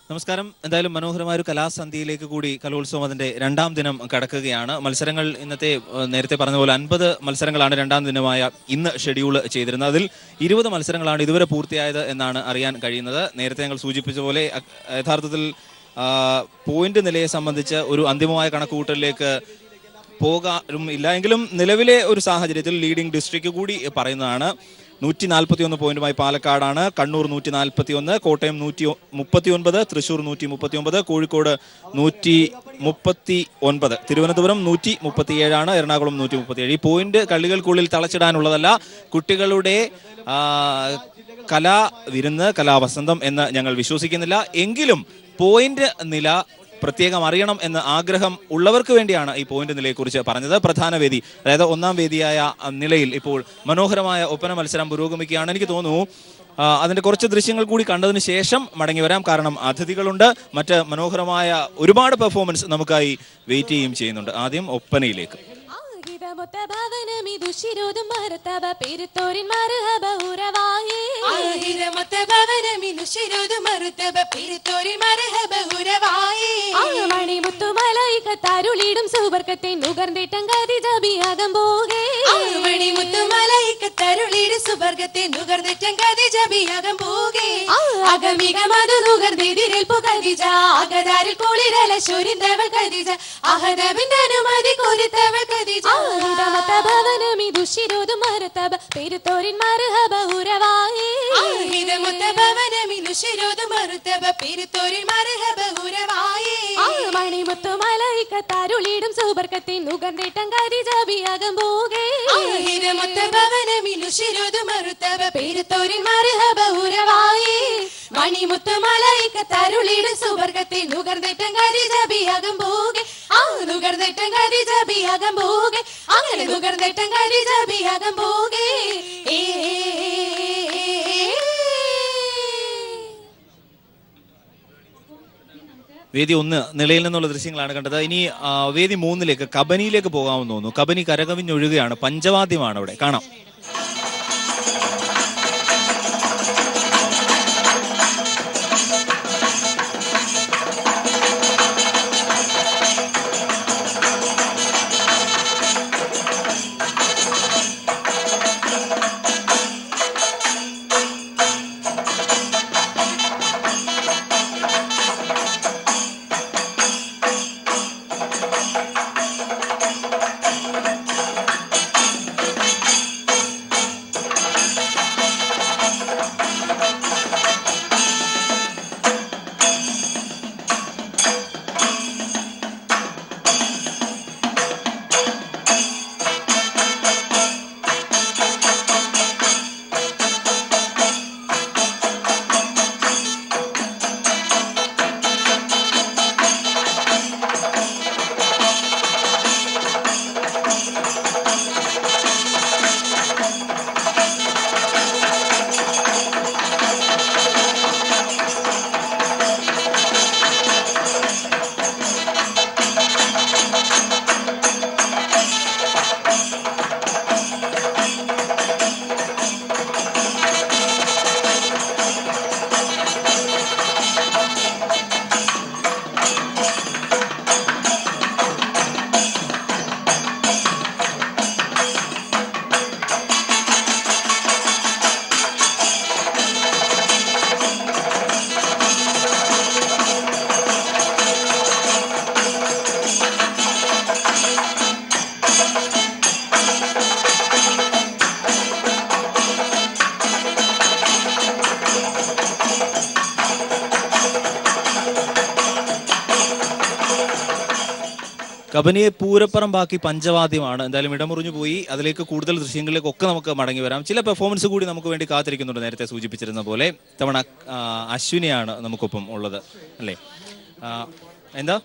നമസ്കാരം. എന്തായാലും മനോഹരമായ ഒരു കലാസന്ധ്യയിലേക്ക് കൂടി കലോത്സവം അതിന്റെ രണ്ടാം ദിനം കടക്കുകയാണ്. മത്സരങ്ങൾ ഇന്നത്തെ നേരത്തെ പറഞ്ഞ പോലെ 50 മത്സരങ്ങളാണ് രണ്ടാം ദിനമായ ഇന്ന് ഷെഡ്യൂൾ ചെയ്തിരുന്നത്. അതിൽ 20 മത്സരങ്ങളാണ് ഇതുവരെ പൂർത്തിയായത് എന്നാണ് അറിയാൻ കഴിയുന്നത്. നേരത്തെ ഞങ്ങൾ സൂചിപ്പിച്ച പോലെ യഥാർത്ഥത്തിൽ പോയിന്റ് നിലയെ സംബന്ധിച്ച് ഒരു അന്തിമമായ കണക്കുകൂട്ടലിലേക്ക് പോകാനും ഇല്ല. എങ്കിലും നിലവിലെ ഒരു സാഹചര്യത്തിൽ ലീഡിംഗ് ഡിസ്ട്രിക്ട് കൂടി പറയുന്നതാണ്. 141 പോയിന്റുമായി പാലക്കാടാണ്, കണ്ണൂർ 141, കോട്ടയം 139, തൃശൂർ 139, കോഴിക്കോട് 139, തിരുവനന്തപുരം 137, എറണാകുളം 137. ഈ പോയിന്റ് കളികൾക്കുള്ളിൽ തളച്ചിടാനുള്ളതല്ല, കുട്ടികളുടെ കലാവിരുന്ന്, കലാവസന്തം എന്ന് ഞങ്ങൾ വിശ്വസിക്കുന്നില്ല. എങ്കിലും പോയിന്റ് നില പ്രത്യേകം അറിയണം എന്ന ആഗ്രഹം ഉള്ളവർക്ക് വേണ്ടിയാണ് ഈ പോയിന്റ് നിലയെക്കുറിച്ച് പറഞ്ഞത്. പ്രധാന വേദി, അതായത് ഒന്നാം വേദിയായ നിലയിൽ ഇപ്പോൾ മനോഹരമായ ഒപ്പന മത്സരം പുരോഗമിക്കുകയാണ്. എനിക്ക് തോന്നുന്നു അതിന്റെ കുറച്ച് ദൃശ്യങ്ങൾ കൂടി കണ്ടതിന് ശേഷം മടങ്ങി വരാം. കാരണം അതിഥികളുണ്ട്, മറ്റ് മനോഹരമായ ഒരുപാട് പെർഫോമൻസ് നമുക്കായി വെയിറ്റ് ചെയ്യുകയും ചെയ്യുന്നുണ്ട്. ആദ്യം ഒപ്പനയിലേക്ക്. മണിമുത്തുമലൈക്കത്തരുളിടും സുവർക്കത്തെ നുകർന്നിട്ടം കതിജബിയാകം പോകേ. മണിമുത്തുമലൈക്കത്തരുളിടും സുവർക്കത്തെ നുകർന്നിട്ടം കതിജബിയാകം പോകേ. അകമികമതു നുകർന്നെതിരേൽപ്പു കതിജ, അകതാരിൽ കുളിരല ശൊരിന്തവൾ കതിജ, അഹദവിന്റെ അനുമതി കൊരുത്തവൾ കതിജ. ഭവനമിതുശിരോതു മരതബ പെരുത്തോരിൻ മർഹബ ഉറവായേ. ഭവനമിതുശിരോതു മരതബ പെരുത്തോരിൻ മർഹബ ഉറവായേ. മണിമുത്തുമലൈക്കത്തരുളിടും സുവർക്കത്തെ നുകർന്നിട്ടം കതിജബിയാകം പോകേ. ഭവനമിതുശിരോതു മരതബ പെരുത്തോരിൻ മർഹബ ഉറവായേ. മണിമുത്തുമലൈക്കത്തരുളിടും സുവർക്കത്തെ നുകർന്നിട്ടം കതിജബിയാകം പോകേ. നുകർന്നിട്ടം കതിജബിയാകം പോകേ. അങ്ങനെ നുകർന്നിട്ടം കതിജബിയാകം പോകേ. വേദി 1 നിലയിൽ നിന്നുള്ള ദൃശ്യങ്ങളാണ് കണ്ടത്. ഇനി വേദി 3 കബനിയിലേക്ക് പോകാമെന്ന് തോന്നുന്നു. കബനി കരകവിഞ്ഞൊഴുകയാണ്, പഞ്ചവാദ്യമാണ് അവിടെ കാണാം. കബനിയെ പൂരപ്പറമ്പാക്കി പഞ്ചവാദ്യമാണ്. എന്തായാലും ഇടമുറിഞ്ഞു പോയി. അതിലേക്ക് കൂടുതൽ ദൃശ്യങ്ങളിലേക്കൊക്കെ നമുക്ക് മടങ്ങി വരാം. ചില പെർഫോമൻസ് കൂടി നമുക്ക് വേണ്ടി കാത്തിരിക്കുന്നുണ്ട്. നേരത്തെ സൂചിപ്പിച്ചിരുന്ന പോലെ തവണ അശ്വിനിയാണ് നമുക്കൊപ്പം ഉള്ളത്, അല്ലേ? എന്താ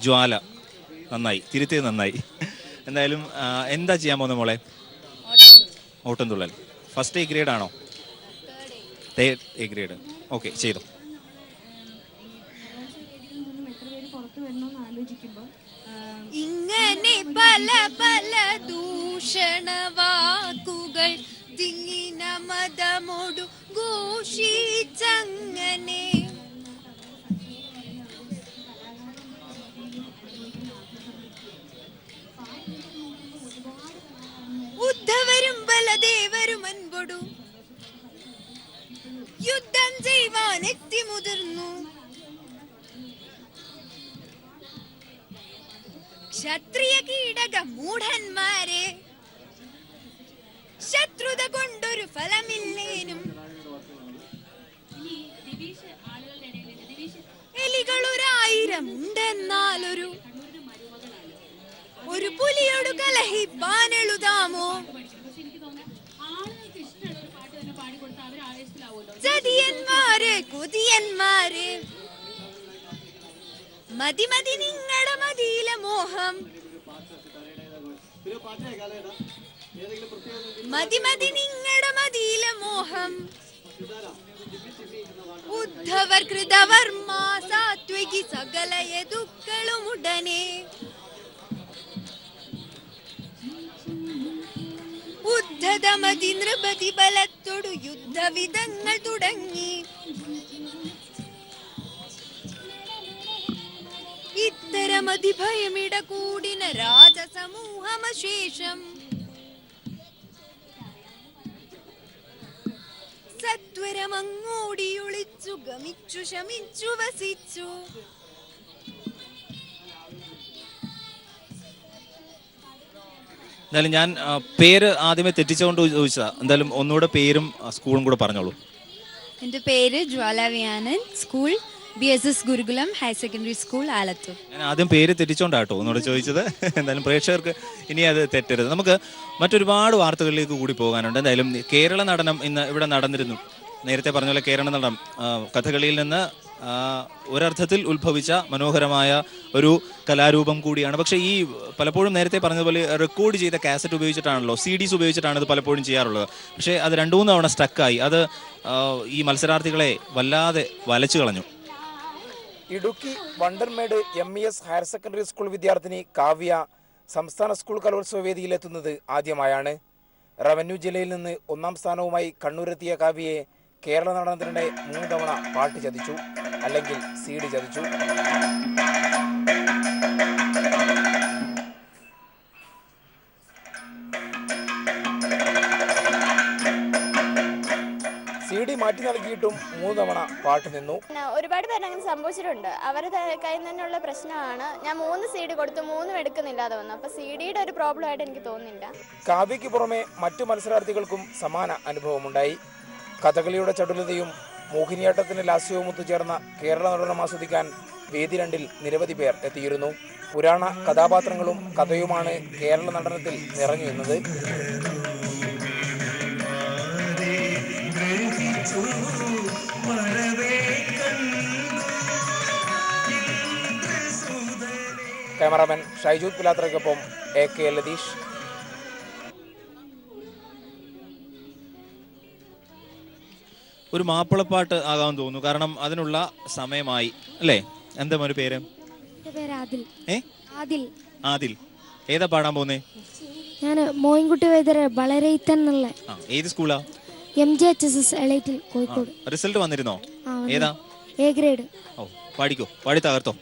ജ്വാല, നന്നായി തിരുത്തിയത്, നന്നായി. എന്തായാലും എന്താ ചെയ്യാൻ പോകുന്നത് മോളെ? ഓട്ടംതുള്ളൽ. ഫസ്റ്റ് എ ഗ്രേഡ് ആണോ? Third A grade. ഓക്കെ, ചെയ്തു. ഇങ്ങനെ പല പല ദൂഷണവാക്കുകൾ തിങ്ങിന മതമോടു ഘോഷിച്ചങ്ങനെ കുലദേവരും അൻപൊടു യുദ്ധം ചെയ്യുവാൻ എത്തി മുതിർന്നു. ക്ഷത്രിയ കീടക മൂഢന്മാരെ ശത്രുത കൊണ്ടൊരു ഫലമില്ലേനും എലികളൊരായിരം ഉണ്ടെന്നാലൊരു പുലിയോട് കലഹിപ്പാനെഴുതാമോ? ചതിയന്മാരെ കൊതിയന്മാരെ മതി മതി നിങ്ങളുടെ മതിയിലെ മോഹം, മതി മതി നിങ്ങളുടെ മതിയിലെ മോഹം. ഉദ്ധവർ കൃതവർമ്മ സാത്വികി സകല യദുക്കളും ഉടനെ ഉദ്ധതമതി നൃപതി ബലത്തോടു യുദ്ധവിധങ്ങൾ തുടങ്ങി. ഇത്തരമതിഭയമിട കൂടിന രാജസമൂഹമശേഷം സത്വരമങ്ങോടിയൊളിച്ചു ഗമിച്ചു ശമിച്ചു വസിച്ചു. എന്തായാലും ഞാൻ പേര് ആദ്യമേ തെറ്റിച്ചുകൊണ്ട് ചോദിച്ചതാ. എന്തായാലും ഒന്നുകൂടെ പേരും സ്കൂളും കൂടെ പറഞ്ഞോളൂ. എൻ്റെ പേര് ജ്വാല വിയാനൻ, സ്കൂൾ BSS ഗുരുകുലം ഹയർ സെക്കൻഡറി സ്കൂൾ ആലത്തൂർ. ഞാൻ ആദ്യം പേര് തെറ്റിച്ചോണ്ടാട്ടോ ഒന്നുകൂടെ ചോദിച്ചത്. എന്തായാലും പ്രേക്ഷകർക്ക് ഇനി അത് തെറ്റരുത്. നമുക്ക് മറ്റൊരുപാട് വാർത്തകളിലേക്ക് കൂടി പോകാനുണ്ട്. എന്തായാലും കേരള നടനം ഇന്ന് ഇവിടെ നടന്നിരുന്നു. നേരത്തെ പറഞ്ഞ പോലെ കേരള നടനം കഥകളിയിൽ നിന്ന് ഒരർത്ഥത്തിൽ ഉത്ഭവിച്ച മനോഹരമായ ഒരു കലാരൂപം കൂടിയാണ്. പക്ഷേ ഈ പലപ്പോഴും നേരത്തെ പറഞ്ഞതുപോലെ റെക്കോർഡ് ചെയ്ത കാസറ്റ് ഉപയോഗിച്ചിട്ടാണല്ലോ, CDs ഉപയോഗിച്ചിട്ടാണ് ഇത് പലപ്പോഴും ചെയ്യാറുള്ളത്. പക്ഷേ അത് 2-3 തവണ സ്റ്റക്കായി. അത് ഈ മത്സരാർത്ഥികളെ വല്ലാതെ വലച്ചു കളഞ്ഞു. Idukki Vandanmedu MES higher secondary school വിദ്യാർത്ഥിനി കാവ്യ സംസ്ഥാന സ്കൂൾ കലോത്സവ വേദിയിലെത്തുന്നത് ആദ്യമായാണ്. റവന്യൂ ജില്ലയിൽ നിന്ന് 1ാം സ്ഥാനവുമായി കണ്ണൂരെത്തിയ കാവ്യയെ കേരള നടനത്തിനിടെ 3 തവണ പാട്ട് ചതിച്ചു, അല്ലെങ്കിൽ CD ചതിച്ചു. CD മാറ്റി നൽകിയിട്ടും 3 തവണ പാട്ട് നിന്നു. ഒരുപാട് പേര് അങ്ങനെ സംഭവിച്ചിട്ടുണ്ട്. അവരുടെ കയ്യിൽ നിന്നുള്ള പ്രശ്നമാണ്. ഞാൻ 3 CD കൊടുത്തു, 3 എടുക്കുന്നില്ലാതെ വന്നു. അപ്പൊ CDയുടെ ഒരു പ്രോബ്ലം ആയിട്ട് എനിക്ക് തോന്നുന്നില്ല. കാവ്യയ്ക്ക് പുറമെ മറ്റു മത്സരാർത്ഥികൾക്കും സമാന അനുഭവമുണ്ടായി. കഥകളിയുടെ ചടുലതയും മോഹിനിയാട്ടത്തിന്റെ ലാസ്യവും ഒത്തുചേർന്ന കേരള നടനം ആസ്വദിക്കാൻ വേദി 2-ൽ നിരവധി പേർ എത്തിയിരുന്നു. പുരാണ കഥാപാത്രങ്ങളും കഥയുമാണ് കേരള നടനത്തിൽ നിറഞ്ഞു നിന്നത്. ക്യാമറാമാൻ ഷൈജൂത് പിലാത്രയ്ക്കൊപ്പം AK ലതീഷ്. ഒരു മാപ്പിളപ്പാട്ട് ആകാമെന്ന് തോന്നുന്നു. കാരണം അതിനുള്ള സമയമായി അല്ലേ? എന്താ ഒരു പേര്? ആദിൽ. ഏതാ പാടാൻ പോകുന്നേ? ഞാൻ മോയിൻകുട്ടി വൈദ്യരെ വളരെയിത്തൻ എന്നുള്ള. ഏത് സ്കൂളാ? MJHSS എളേറ്റിൽ കോഴിക്കോട്. റിസൾട്ട് വന്നിരുന്നോ? ഏതാ? A grade. ഓ, പാടിക്കോ, പാടി തകർത്തോ.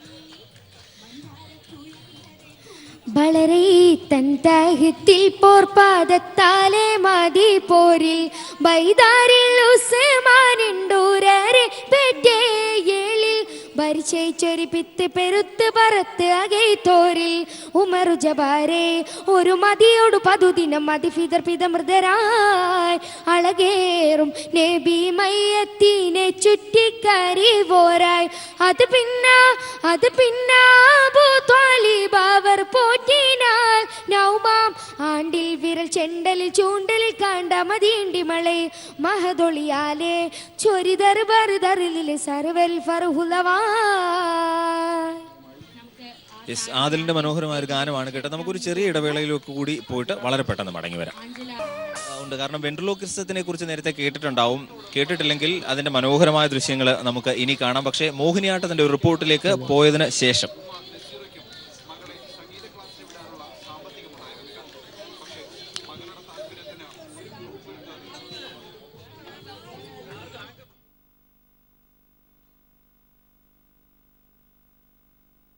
വളരെ തൻ തഹത്തിൽ പോർപ്പാദത്താലെ മതി പോരിൽ ബൈദാരിൽ ഉസ്മാനുണ്ടൂരരെ പെറ്റേളിൽ ഭരിച്ചൊരു പിത്ത് പെരുത്ത് പറത്ത് അകൈത്തോരിൽ ഉമറു ജബാരെ ഒരു മതിയോട് പതുദിനം മതി ഫിദർ പിതമൃതരായി അളകേറും നബി മയ്യത്തിനെ ചുറ്റിക്കരിവോരായി അത് പിന്നാ അബൂ ത്വാലിബ് അവർ പോറ്റിനാൽ നൗമാം ആണ്ടിൽ വിരൽ ചെണ്ടലിൽ ചൂണ്ടലിൽ കാണ്ട മതിയണ്ടി മളെ മഹദൊളിയാലെ ചൊരി ദർബറിൽ സർവൽ ഫർഹുലവാ. ആദിലിന്റെ മനോഹരമായ ഒരു ഗാനമാണ് കേട്ടത്. നമുക്കൊരു ചെറിയ ഇടവേളയിലൊക്കെ കൂടി പോയിട്ട് വളരെ പെട്ടെന്ന് മടങ്ങി വരാം. ഉണ്ട്, കാരണം വെൻട്രിലോക്വിസത്തിനെ കുറിച്ച് നേരത്തെ കേട്ടിട്ടുണ്ടാവും. കേട്ടിട്ടില്ലെങ്കിൽ അതിന്റെ മനോഹരമായ ദൃശ്യങ്ങൾ നമുക്ക് ഇനി കാണാം. പക്ഷേ മോഹിനിയാട്ടത്തിന്റെ ഒരു റിപ്പോർട്ടിലേക്ക് പോയതിന് ശേഷം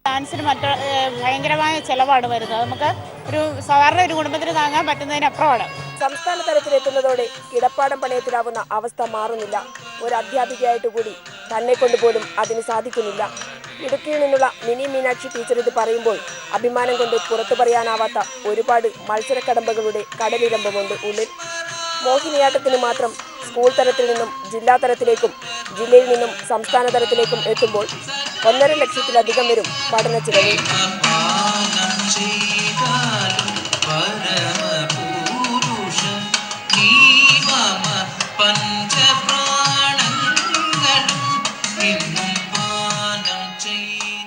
ഡാൻസിന് ഭയങ്കരമായ ചിലവാണ് വരുന്നത്. നമുക്ക് സാധാരണ ഒരു കുടുംബത്തിന് താങ്ങാൻ പറ്റുന്നതിനപ്പുറമാണ്. സംസ്ഥാന തലത്തിലെത്തുന്നതോടെ കിടപ്പാടം പണയത്തിലാവുന്ന അവസ്ഥ മാറുന്നില്ല. ഒരു അധ്യാപികയായിട്ട് കൂടി തന്നെ കൊണ്ടുപോലും അതിന് സാധിക്കുന്നില്ല. ഇടുക്കിയിൽ നിന്നുള്ള മിനി മീനാക്ഷി ടീച്ചർ ഇത് പറയുമ്പോൾ അഭിമാനം കൊണ്ട് പുറത്തു പറയാനാവാത്ത ഒരുപാട് മത്സരക്കടമ്പകളുടെ കടലിരമ്പമുണ്ട് ഉള്ളിൽ. മോഹിനിയാട്ടത്തിന് മാത്രം സ്കൂൾ തലത്തിൽ നിന്നും ജില്ലാ തലത്തിലേക്കും ജില്ലയിൽ നിന്നും സംസ്ഥാന തലത്തിലേക്കും എത്തുമ്പോൾ 1.5 ലക്ഷത്തിലധികം വരും പഠന ചിലവ്.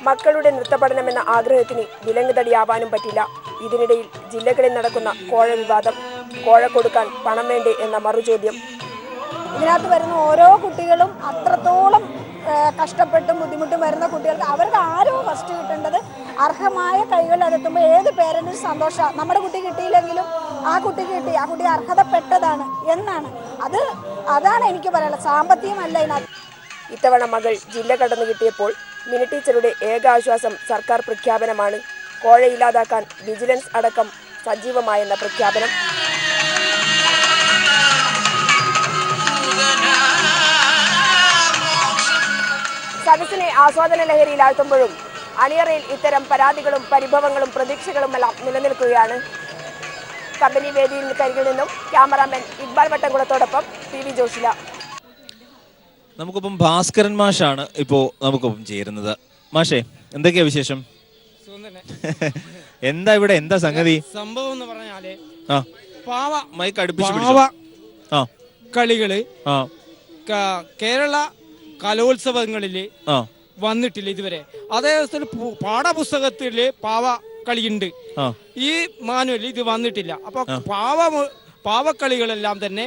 മക്കളുടെ നൃത്തപഠനമെന്ന ആഗ്രഹത്തിന് വിലങ്ങുതടിയാവാനും പറ്റില്ല. ഇതിനിടയിൽ ജില്ലകളിൽ നടക്കുന്ന കോഴ വിവാദം. കോഴ കൊടുക്കാൻ പണം വേണ്ടേ എന്ന മറുചോദ്യം. ഇതിനകത്ത് വരുന്ന ഓരോ കുട്ടികളും അത്രത്തോളം കഷ്ടപ്പെട്ടും ബുദ്ധിമുട്ടും വരുന്ന കുട്ടികൾക്ക് അവർക്ക് ആരോ ഫസ്റ്റ് കിട്ടേണ്ടത് അർഹമായ കൈകളിൽ അതെത്തുമ്പോൾ ഏത് പേരൻറ്റും സന്തോഷമാണ്. നമ്മുടെ കുട്ടി കിട്ടിയില്ലെങ്കിലും ആ കുട്ടിക്ക് കിട്ടി, ആ കുട്ടി അർഹതപ്പെട്ടതാണ് എന്നാണ്. അതാണ് എനിക്ക് പറയാനുള്ളത്. സാമ്പത്തികമല്ല ഇതിനകത്ത്. ഇത്തവണ മകൾ ജില്ല കടന്നു കിട്ടിയപ്പോൾ മിനി ടീച്ചറുടെ ഏക ആശ്വാസം സർക്കാർ പ്രഖ്യാപനമാണ്. കോഴ ഇല്ലാതാക്കാൻ വിജിലൻസ് അടക്കം സജീവമായെന്ന പ്രഖ്യാപനം. സദസ്സിനെ ആസ്വാദന ലഹരിയിലാഴ്ത്തുമ്പോഴും അണിയറയിൽ ഇത്തരം പരാതികളും പരിഭവങ്ങളും പ്രതീക്ഷകളുമെല്ലാം നിലനിൽക്കുകയാണ്. കമ്പനി വേദിയിൽ കരികിൽ നിന്നും ക്യാമറാമാൻ ഇക്ബാൽ വട്ടംകുളത്തോടൊപ്പം TV ജോഷില. നമുക്കിപ്പം ഭാസ്കരൻ മാഷാണ് ഇപ്പോ നമുക്കൊപ്പം ചേരുന്നത്. മാഷേ, എന്തൊക്കെയാ വിശേഷം? എന്താ ഇവിടെ എന്താ സംഗതി? സംഭവം എന്ന് പറഞ്ഞാല് പാവ മൈക്ക് അടുപ്പിച്ച് കളികള് കേരള കലോത്സവങ്ങളില് വന്നിട്ടില്ല ഇതുവരെ. അതേപോലെ പാഠപുസ്തകത്തില് പാവ കളിയുണ്ട്, ഈ മാനുവൽ ഇത് വന്നിട്ടില്ല. അപ്പൊ പാവക്കളികളെല്ലാം തന്നെ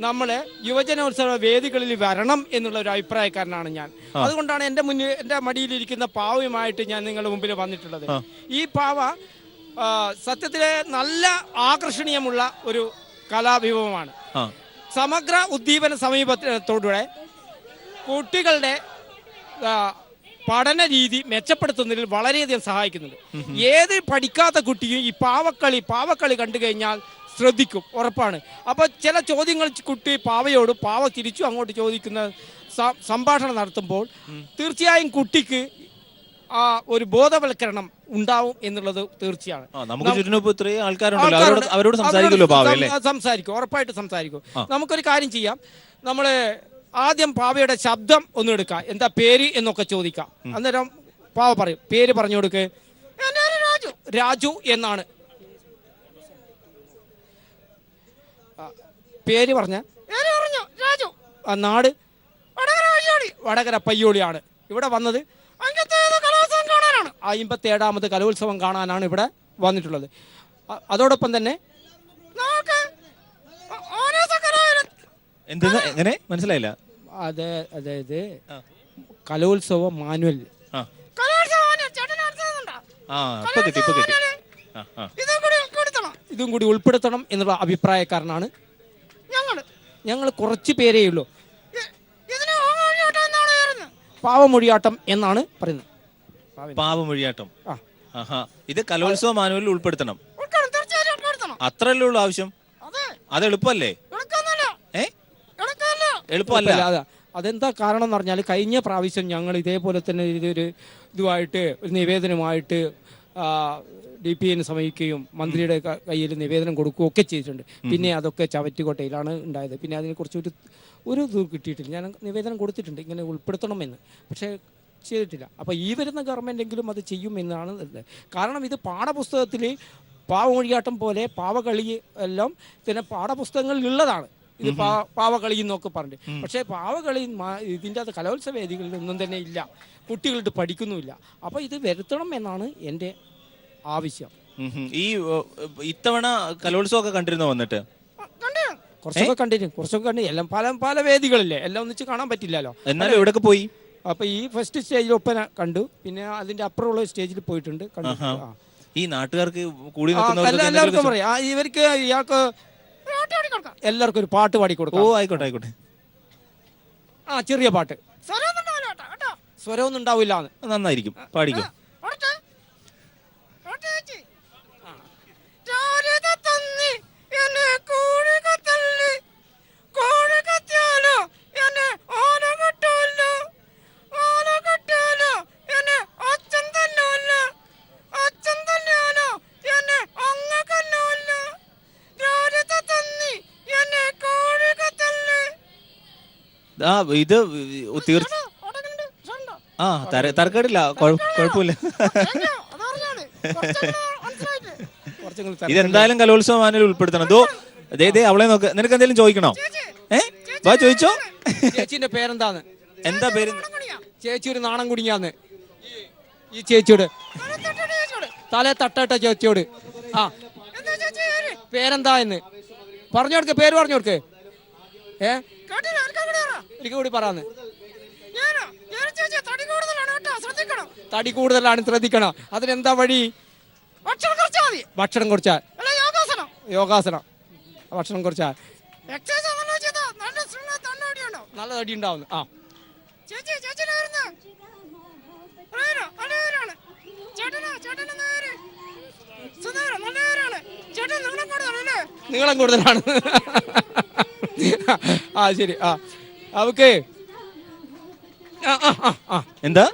നമ്മള് യുവജനോത്സവ വേദികളിൽ വരണം എന്നുള്ള ഒരു അഭിപ്രായക്കാരനാണ് ഞാൻ. അതുകൊണ്ടാണ് എൻ്റെ മടിയിലിരിക്കുന്ന പാവയുമായിട്ട് ഞാൻ നിങ്ങളുടെ മുമ്പിൽ വന്നിട്ടുള്ളത്. ഈ പാവ സത്യത്തിലെ നല്ല ആകർഷണീയമുള്ള ഒരു കലാവിഭവമാണ്. സമഗ്ര ഉദ്ദീപന സമീപനത്തോടെ കുട്ടികളുടെ പഠന രീതി മെച്ചപ്പെടുത്തുന്നതിൽ വളരെയധികം സഹായിക്കുന്നുണ്ട്. ഏത് പഠിക്കാത്ത കുട്ടിയും ഈ പാവക്കളി കണ്ടു കഴിഞ്ഞാൽ ശ്രദ്ധിക്കും, ഉറപ്പാണ്. അപ്പോൾ ചില ചോദ്യങ്ങൾ കുട്ടി പാവയോട്, പാവ തിരിച്ചു അങ്ങോട്ട് ചോദിക്കുന്ന സംഭാഷണം നടത്തുമ്പോൾ തീർച്ചയായും കുട്ടിക്ക് ഒരു ബോധവൽക്കരണം ഉണ്ടാവും എന്നുള്ളത് തീർച്ചയാണ്. സംസാരിക്കും, ഉറപ്പായിട്ട് സംസാരിക്കും. നമുക്കൊരു കാര്യം ചെയ്യാം, നമ്മള് ആദ്യം പാവയുടെ ശബ്ദം ഒന്ന് എടുക്കാം, എന്താ പേര് എന്നൊക്കെ ചോദിക്കാം. അന്നേരം പാവ പറയും, പേര് പറഞ്ഞു കൊടുക്ക്. രാജു എന്നാണ് പേര് പറഞ്ഞ. രാജു. നാട് വടകര പയ്യോളിയാണ്. ഇവിടെ വന്നത് 57ാമത് കലോത്സവം കാണാനാണ് ഇവിടെ വന്നിട്ടുള്ളത്. അതോടൊപ്പം തന്നെ എങ്ങനെ മനസ്സിലായില്ല? അതായത് കലോത്സവ മാനുവൽ ഇതും കൂടി ഉൾപ്പെടുത്തണം എന്നുള്ള അഭിപ്രായക്കാരനാണ് ഞങ്ങൾ. കുറച്ച് പേരേ ഉള്ളൂ. പാവമൊഴിയാട്ടം എന്നാണ് പറയുന്നത്. പാവമൊഴിയാട്ടം ഇത് കലോത്സവ മാനുവലിൽ ഉൾപ്പെടുത്തണം. അത്രയല്ലേ ഉള്ളൂ ആവശ്യം. അത് എളുപ്പമല്ലേ? എളുപ്പമല്ല. അതെന്താ കാരണം എന്ന് പറഞ്ഞാൽ കഴിഞ്ഞ പ്രാവശ്യം ഞങ്ങൾ ഇതേപോലെ തന്നെ ഇതുമായിട്ട് ഒരു നിവേദനമായിട്ട് DPN സമയിക്കുകയും മന്ത്രിയുടെ കയ്യിൽ നിവേദനം കൊടുക്കുകയും ഒക്കെ ചെയ്തിട്ടുണ്ട്. പിന്നെ അതൊക്കെ ചവറ്റുകൊട്ടയിലാണ് ഉണ്ടായത്. പിന്നെ അതിനെക്കുറിച്ച് ഒരു ഇത് കിട്ടിയിട്ടില്ല. ഞാൻ നിവേദനം കൊടുത്തിട്ടുണ്ട് ഇങ്ങനെ ഉൾപ്പെടുത്തണമെന്ന്, പക്ഷേ ചെയ്തിട്ടില്ല. അപ്പോൾ ഈ വരുന്ന ഗവൺമെൻറ്റെങ്കിലും അത് ചെയ്യുമെന്നാണ്. കാരണം ഇത് പാഠപുസ്തകത്തിൽ പാവമൊഴിയാട്ടം പോലെ പാവകളി എല്ലാം പിന്നെ പാഠപുസ്തകങ്ങളിൽ ഉള്ളതാണ്. ഇത് പാവകളി എന്നൊക്കെ പറഞ്ഞു. പക്ഷേ പാവകളി ഇതിൻ്റെ അത് കലോത്സവ വേദികളിൽ ഒന്നും തന്നെ ഇല്ല, കുട്ടികളുടെ പഠിക്കുന്നുമില്ല. അപ്പോൾ ഇത് വരുത്തണം എന്നാണ് എൻ്റെ ആവശ്യം. ഈ ഇത്തവണ കലോത്സവമൊക്കെ കണ്ടിരുന്നോ? വന്നിട്ട് കുറച്ചൊക്കെ കണ്ടിരുന്നു. എല്ലാം പല വേദികളില്ലേ, എല്ലാം ഒന്നിച്ച് കാണാൻ പറ്റില്ലല്ലോ. എന്നാലും എവിടെയൊക്കെ പോയി? അപ്പോൾ ഈ ഫസ്റ്റ് സ്റ്റേജിൽ ഒപ്പന കണ്ടു, പിന്നെ അതിൻ്റെ അപ്പുറമുള്ള സ്റ്റേജിൽ പോയിട്ടുണ്ട്, കണ്ടു. ഈ നാട്ടുകാർക്ക് കൂടി എല്ലാവർക്കും പറയാം, ഇവർക്ക് ഇയാൾക്ക് എല്ലാവർക്കും ഒരു പാട്ട് പാടി കൊടുക്കാം. ഓ ആയിക്കോട്ടെ. ചെറിയ പാട്ട്, സ്വരമൊന്നും ഉണ്ടാവില്ല. നന്നായിരിക്കും, പാടിക്കും. കൂടെ ഇത് തീർച്ച തരക്കേടില്ല, കുഴപ്പമില്ല. ഇതെന്തായാലും കലോത്സവ മാനുവൽ ഉൾപ്പെടുത്തണം. ദേ അവളെ നോക്ക്. നിനക്ക് എന്തെങ്കിലും ചോദിക്കണോ? വാ ചോദിച്ചോ. ചേച്ചിന്റെ പേരെന്താന്ന്? എന്താ പേര്? ചേച്ചി ഒരു നാണം കുടുങ്ങിയാന്ന്. ഈ ചേച്ചിയോട് തല തട്ടട്ട ചേച്ചിയോട് പേരെന്താ എന്ന് പറഞ്ഞു കൊടുക്ക. പേര് പറഞ്ഞു കൊടുക്ക്. എനിക്ക് കൂടി പറയാന്ന്. തടി കൂടുതലാണ്, ശ്രദ്ധിക്കണം. അതിനെന്താ വഴി? ഭക്ഷണം കുറച്ചാൽ. യോഗാസനം. ഭക്ഷണം കുറച്ചാൽ നല്ല തടി ഉണ്ടാവുന്നു. നീളം കൂടുതലാണ്. ശരി. അവക്ക് എന്താ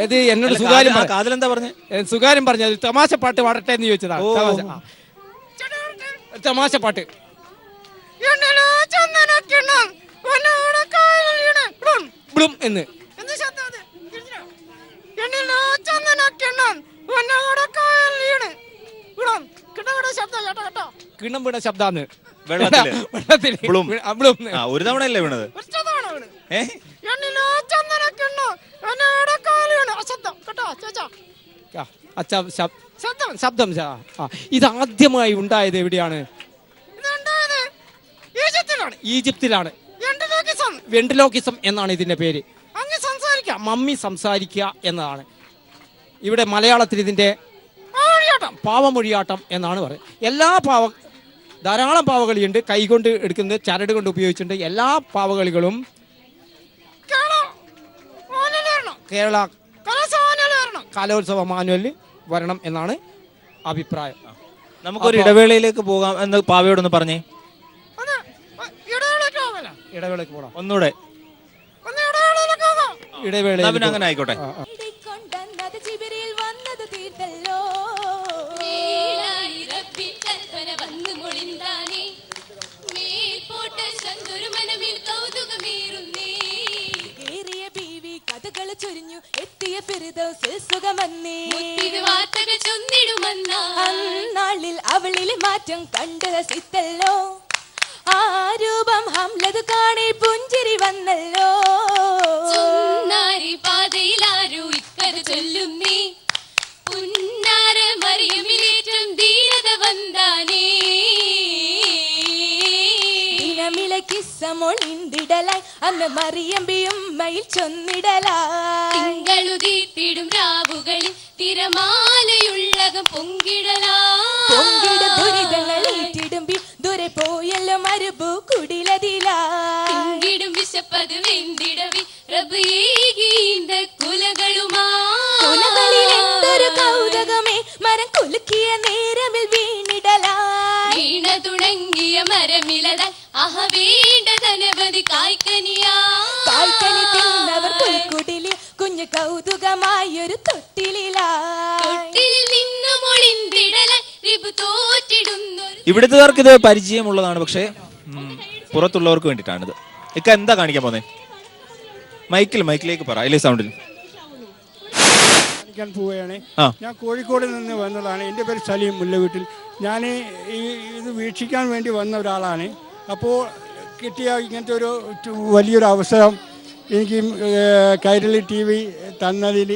ഇത് എന്നോട് സുകാര്യം കാതിലെന്താ പറഞ്ഞ? സുകാര്യം പറഞ്ഞത് തമാശ പാട്ട് പാടട്ടെ എന്ന് ചോദിച്ചതാ. തമാശ പാട്ട്. എന്ന് കിണ്ണം വീണ ശബ്ദാന്ന്. വെള്ളത്തിൽ ഒരു തവണയല്ലേ വീണത്? ശബ്ദം. ഇത് ആദ്യമായി ഉണ്ടായത് എവിടെയാണ്? ഈജിപ്തിലാണ്. വെന്റിലോക്കിസം എന്നാണ് ഇതിന്റെ പേര്. മമ്മി സംസാരിക്കുക എന്നതാണ്. ഇവിടെ മലയാളത്തിൽ ഇതിന്റെ പാവമൊഴിയാട്ടം എന്നാണ് പറയുന്നത്. ധാരാളം പാവകളിയുണ്ട്. കൈകൊണ്ട് എടുക്കുന്നത്, ചരട് കൊണ്ട് ഉപയോഗിച്ചിട്ടുണ്ട്. എല്ലാ പാവകളികളും കേരള കലോത്സവ മാനുവലിൽ വരണം എന്നാണ് അഭിപ്രായം. നമുക്കൊരു ഇടവേളയിലേക്ക് പോകാം എന്ന് പാവയോടൊന്ന് പറഞ്ഞേ. ഇടവേളയ്ക്ക് പോകാം. ഒന്നുകൂടെ ഇടവേള. അങ്ങനെ ആയിക്കോട്ടെ. ചൊരിഞ്ഞു എത്തിയ അന്നാളിൽ അവളിൽ മാറ്റം കണ്ടു രസിത്തല്ലോ. ആ രൂപം ഹംലത് കാണി പുഞ്ചിരി വന്നല്ലോ. പാതയിലാരോ ഇക്കത് ചൊല്ലുന്നേ, പുന്നാര മറിയമിലേറ്റം ധീരത വന്താനേ. കിസ്സമൊളിന്തിടലായി അന്ന് മറിയമ്പിയും മയിൽ ചൊന്നിടലായി. തിങ്കളുതീർത്തിടും രാവുകളിൽ തിരമാലയുള്ളകം പൊങ്കിട ദുരിതങ്ങൾ ഏറ്റിടുമ്പി ദൂരെ പോയല്ലോ മരുഭൂ കുടിലതിലായിടും വിശപ്പത് വെന്തിടവി പ്രഭുയേകീന്ത കുലകളിൽ എന്തൊരു കൗതുകമേ. മരം കുലുക്കിയ നേരമിൽ വീണിടലായി. വീണ തുടങ്ങിയ മരമിലതായി അഹവേണ്ടതനവധി കായ്ക്കനി തിന്നവർ പുൽക്കുടിലിൽ കുഞ്ഞു കൗതുകമായൊരു തൊട്ടിലിൽ നിന്നു മൊളിന്തിടലായി റിബു തോറ്റിടുന്നു. ഇവിടുത്തുകാർക്ക് ഇത് പരിചയമുള്ളതാണ്, പക്ഷേ പുറത്തുള്ളവർക്ക് വേണ്ടിയിട്ടാണിത്. ഇക്ക എന്താ കാണിക്കാൻ പോന്നെ? മൈക്കിലേക്ക് പറ. അതിലെ സൗണ്ടിൽ പോവുകയാണ്. ഞാൻ കോഴിക്കോട് നിന്ന് വന്നതാണ്. എൻ്റെ പേര് സലീം മുല്ലവീട്ടിൽ. ഞാൻ ഇത് വീക്ഷിക്കാൻ വേണ്ടി വന്ന ഒരാളാണ്. അപ്പോൾ കിട്ടിയ ഇങ്ങനത്തെ ഒരു വലിയൊരു അവസരം എനിക്ക് കൈരളി TV തന്നതിൽ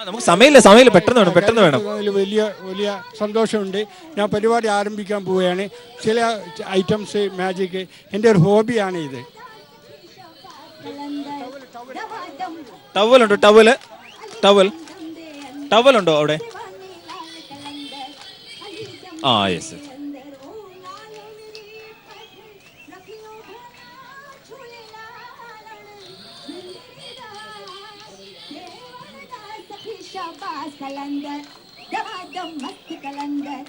നമുക്ക് സമയമില്ല, പെട്ടെന്ന് വേണം. വലിയ സന്തോഷമുണ്ട്. ഞാൻ പരിപാടി ആരംഭിക്കാൻ പോവുകയാണ്. ചില ഐറ്റംസ് മാജിക് എൻ്റെ ഒരു ഹോബിയാണ് ഇത്. ടവലുണ്ടോ അവിടെ? യെസ്. कलंदर दम मस्त कलंदर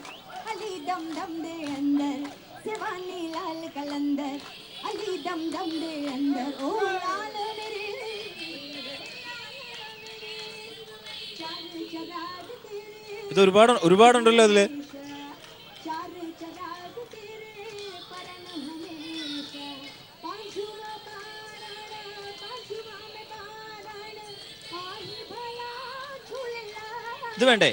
अली दम दम दे अंदर शिवानी लाल कलंदर अली दम दम दे अंदर ओ लाल मेरे ഇത് ഒരുപാടുണ്ടല്ലോ അതില്. ഇത് വേണ്ടേ?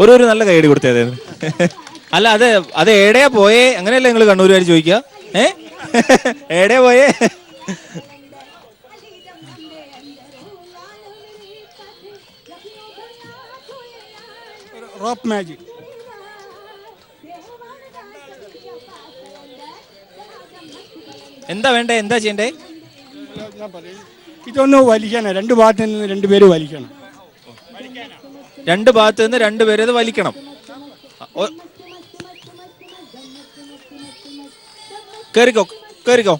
ഒരു നല്ല കൈയടി കൊടുത്തേ. അല്ല അത് എവിടെയാ പോയേ അങ്ങനെയല്ലേ നിങ്ങൾ കണ്ണൂരുകാർ ചോദിക്കുക? എവിടെയാ പോയേ? Rope magic. എന്താ വേണ്ടേ? എന്താ ചെയ്യണ്ടേ? ഇതൊന്ന് വലിക്കണം. രണ്ട് ഭാഗത്ത് നിന്ന് രണ്ടുപേര് വലിക്കണം. രണ്ട് ഭാഗത്ത് നിന്ന് രണ്ടുപേര് അത് വലിക്കണം. കേറിക്കോ കേറിക്കോ.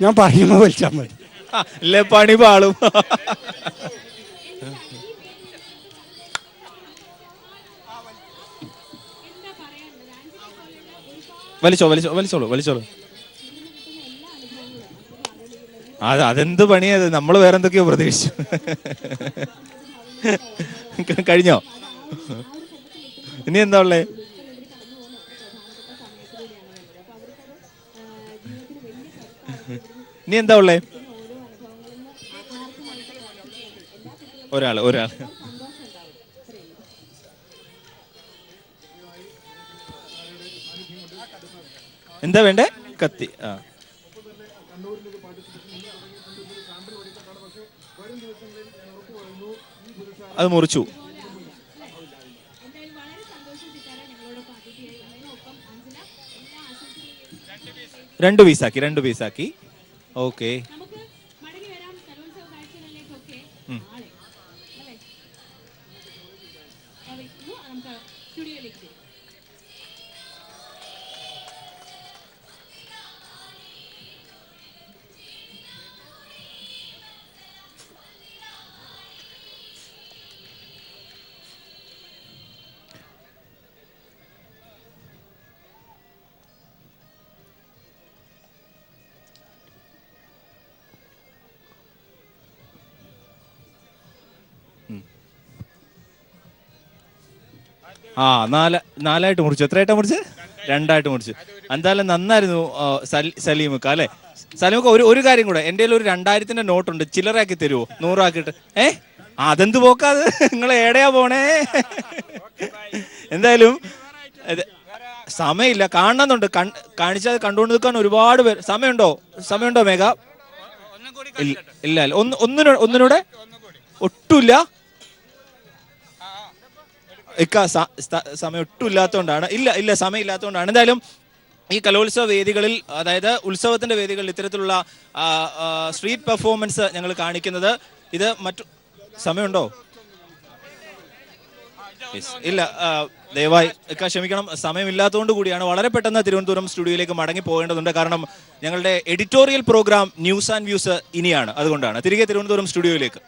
ഞാൻ പറയുമ്പോൾ വലിച്ചാൽ മതി. അല്ലേ പണി പാളും. വലിച്ചോളൂ. അതെന്ത് പണിയത്? നമ്മൾ വേറെന്തൊക്കെയോ പ്രതീക്ഷിച്ചു. കഴിഞ്ഞോ? ഇനി എന്താ ഉള്ളേ? ഇനി എന്താ ഉള്ളേ? ഒരാള് എന്താ വേണ്ടേ? കത്തി. അത് മുറിച്ചു. 2 പീസാക്കി. ഓക്കെ. നാലായിട്ട് മുറിച്ചു. എത്രയായിട്ടാ മുറിച്ച്? 2 മുറിച്ച്. എന്തായാലും നന്നായിരുന്നു സലീമുക്ക അല്ലെ? സലീമുക്ക ഒരു കാര്യം കൂടെ, എൻ്റെ ഒരു 2000-ന്റെ നോട്ടുണ്ട്, ചില്ലറാക്കി തരുമോ? 100 ആക്കിയിട്ട്. അതെന്ത് പോക്കാത്? നിങ്ങൾ എവിടെയാ പോണേ? എന്തായാലും സമയമില്ല, കാണണമെന്നുണ്ട്. കാണിച്ചാൽ കണ്ടുകൊണ്ട് നിൽക്കാൻ ഒരുപാട് പേര്. സമയമുണ്ടോ മേഘ? ഇല്ല. ഒന്നിനൂടെ ഒട്ടുമില്ല. സമയം ഒട്ടും ഇല്ലാത്തതുകൊണ്ടാണ്. ഇല്ല സമയം ഇല്ലാത്തതുകൊണ്ടാണ്. എന്തായാലും ഈ കലോത്സവ വേദികളിൽ, അതായത് ഉത്സവത്തിന്റെ വേദികളിൽ ഇത്തരത്തിലുള്ള സ്ട്രീറ്റ് പെർഫോമൻസ് ഞങ്ങൾ കാണിക്കുന്നത്. ഇത് മറ്റു സമയമുണ്ടോ? ഇല്ല, ദയവായി ക്ഷമിക്കണം, സമയമില്ലാത്തതുകൊണ്ട് കൂടിയാണ്. വളരെ പെട്ടെന്ന് തിരുവനന്തപുരം സ്റ്റുഡിയോയിലേക്ക് മടങ്ങി പോകേണ്ടതുണ്ട്. കാരണം ഞങ്ങളുടെ editorial programme news and views ഇനിയാണ്. അതുകൊണ്ടാണ് തിരികെ തിരുവനന്തപുരം സ്റ്റുഡിയോയിലേക്ക്.